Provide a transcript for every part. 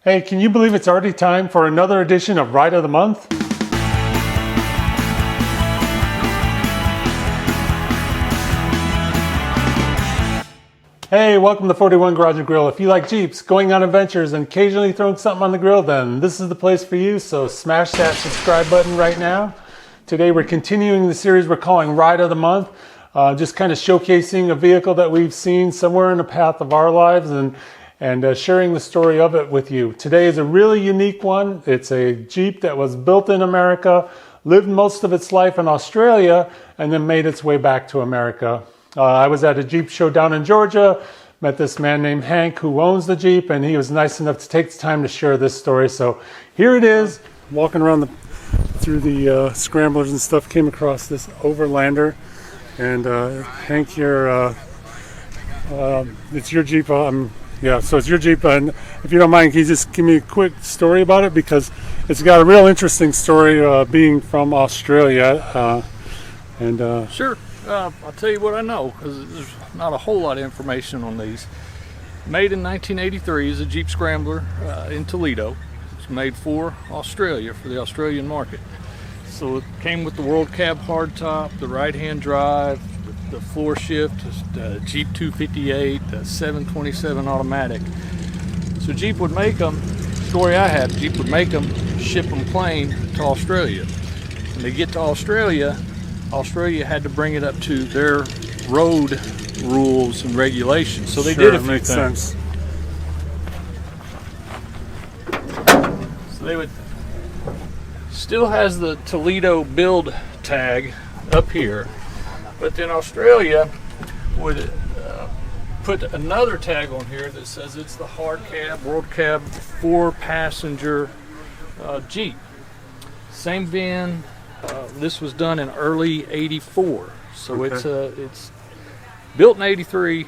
Hey, can you believe it's already time for another edition of Ride of the Month? Hey, welcome to 41 Garage and Grill. If you like Jeeps, going on adventures, and occasionally throwing something on the grill, then this is the place for you, so smash that subscribe button right now. Today we're continuing the series we're calling Ride of the Month, just kind of showcasing a vehicle that we've seen somewhere in the path of our lives and sharing the story of it with you. Today is a really unique one. It's a Jeep that was built in America, lived most of its life in Australia, and then made its way back to America. I was at a Jeep show down in Georgia, met this man named Hank who owns the Jeep, and he was nice enough to take the time to share this story. So here it is, walking around through the scramblers and stuff, came across this Overlander. And Hank here, it's your Jeep. Yeah, so it's your Jeep, and if you don't mind, can you just give me a quick story about it, because it's got a real interesting story, being from Australia. Sure. I'll tell you what I know, because there's not a whole lot of information on these. Made in 1983 is a Jeep Scrambler in Toledo. It's made for Australia, for the Australian market. So it came with the World Cab hardtop, the right-hand drive, the floor shift, the Jeep 258, the 727 automatic. So Jeep would make them, story I have, Jeep would make them, ship them plain to Australia. When they get to Australia, Australia had to bring it up to their road rules and regulations. So they did a few makes things. Sense. So they would, still has the Toledo build tag up here. But then Australia would put another tag on here that says it's the hard cab, World Cab 4-passenger Jeep. Same VIN. This was done in early '84, so okay. It's built in '83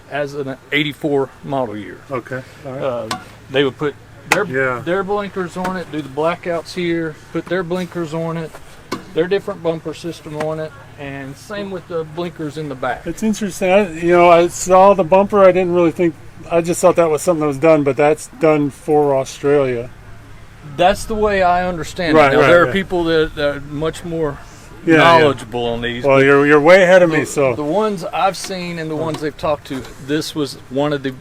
as an '84 model year. Okay. All right. They would put their blinkers on it, do the blackouts here, put their blinkers on it, their different bumper system on it, and same with the blinkers in the back. It's interesting. I saw the bumper. I didn't really think. I just thought that was something that was done, but that's done for Australia. That's the way I understand it. Now, there are people that are much more knowledgeable on these. Well, you're way ahead of me. So the ones I've seen and the ones they've talked to, this was one of the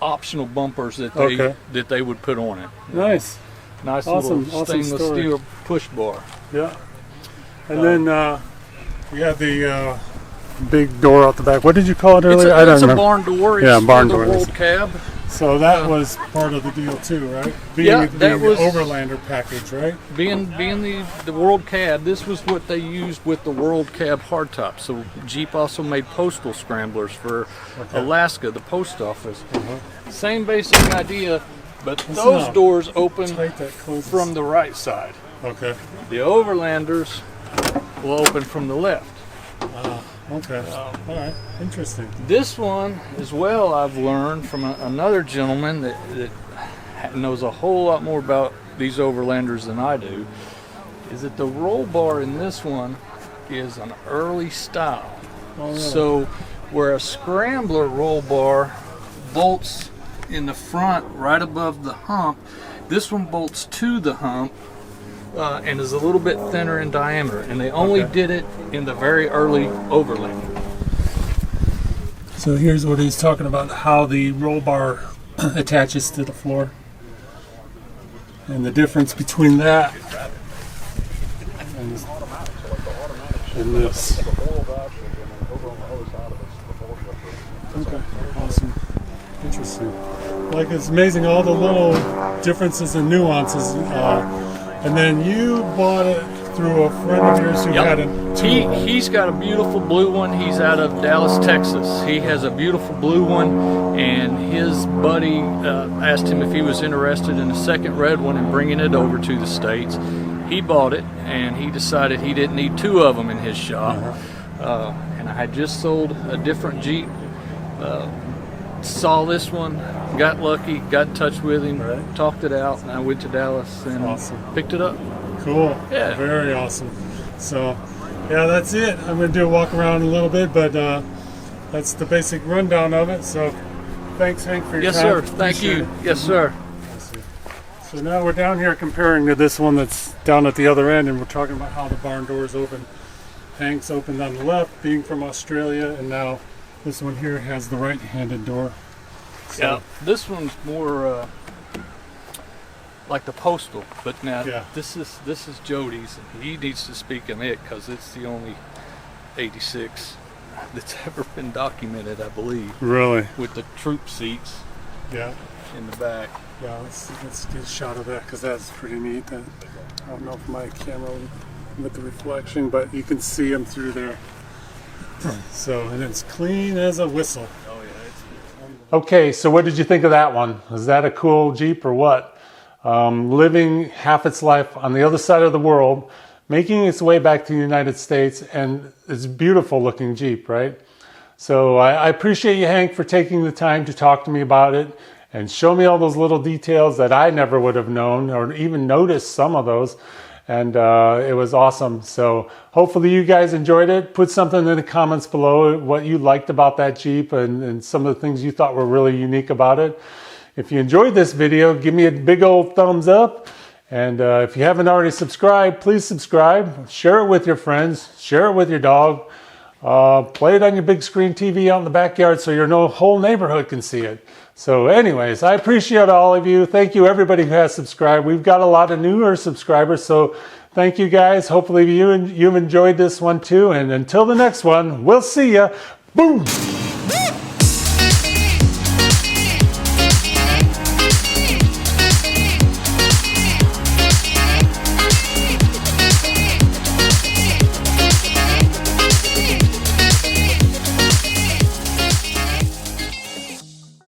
optional bumpers that they would put on it. Nice Little stainless steel push bar. Yeah. And then we have the big door out the back. What did you call it earlier? It's a barn door. It's barn the door. World Cab. So that was part of the deal too, right? That was the Overlander package, right? Being the World Cab, this was what they used with the World Cab hardtop. So Jeep also made postal scramblers for Alaska, the post office. Same basic idea, but those doors open from the right side. Okay. The Overlanders will open from the left. Okay. All right. Interesting. This one, as well, I've learned from another gentleman that knows a whole lot more about these Overlanders than I do, is that the roll bar in this one is an early style. Oh, really? So where a Scrambler roll bar bolts in the front right above the hump, this one bolts to the hump and is a little bit thinner in diameter, and they only did it in the very early Overland. So here's what he's talking about, how the roll bar attaches to the floor, and the difference between that and this. Okay, awesome. Interesting. Like, it's amazing all the little differences and nuances. And then you bought it through a friend of yours who had it. He's got a beautiful blue one. He's out of Dallas, Texas. He has a beautiful blue one, and his buddy asked him if he was interested in a second red one and bringing it over to the States. He bought it, and he decided he didn't need two of them in his shop. And I had just sold a different Jeep. Saw this one, got lucky, got in touch with him, talked it out, and I went to Dallas and picked it up. Cool. Yeah. Very awesome. So, yeah, that's it. I'm going to do a walk around a little bit, but that's the basic rundown of it. So, Thanks, Hank, for your Yes, time. sir. Thank Appreciate you. it. Yes, sir. So now we're down here comparing to this one that's down at the other end, and we're talking about how the barn doors open. Hank's opened on the left, being from Australia, and now this one here has the right-handed door. So, Yeah, this one's more like the postal, but now Yeah. this is Jody's, and he needs to speak in it because it's the only 86 that's ever been documented, I believe, really? with the troop seats Yeah. in the back. Yeah, let's get a shot of that because that's pretty neat. I don't know if my camera with the reflection, but you can see them through there. So, and it's clean as a whistle. Oh yeah, Okay, so what did you think of that one? Was that a cool Jeep or what? Living half its life on the other side of the world, making its way back to the United States, and it's a beautiful looking Jeep, right? So I appreciate you, Hank, for taking the time to talk to me about it and show me all those little details that I never would have known or even noticed some of those. And it was awesome. So hopefully you guys enjoyed it. Put something in the comments below what you liked about that Jeep and some of the things you thought were really unique about it. If you enjoyed this video, give me a big old thumbs up. And if you haven't already subscribed, please subscribe. Share it with your friends. Share it with your dog. Play it on your big screen TV out in the backyard so your whole neighborhood can see it. So anyways, I appreciate all of you. Thank you everybody who has subscribed. We've got a lot of newer subscribers, so thank you guys. Hopefully you've enjoyed this one too. And until the next one, we'll see ya. Boom!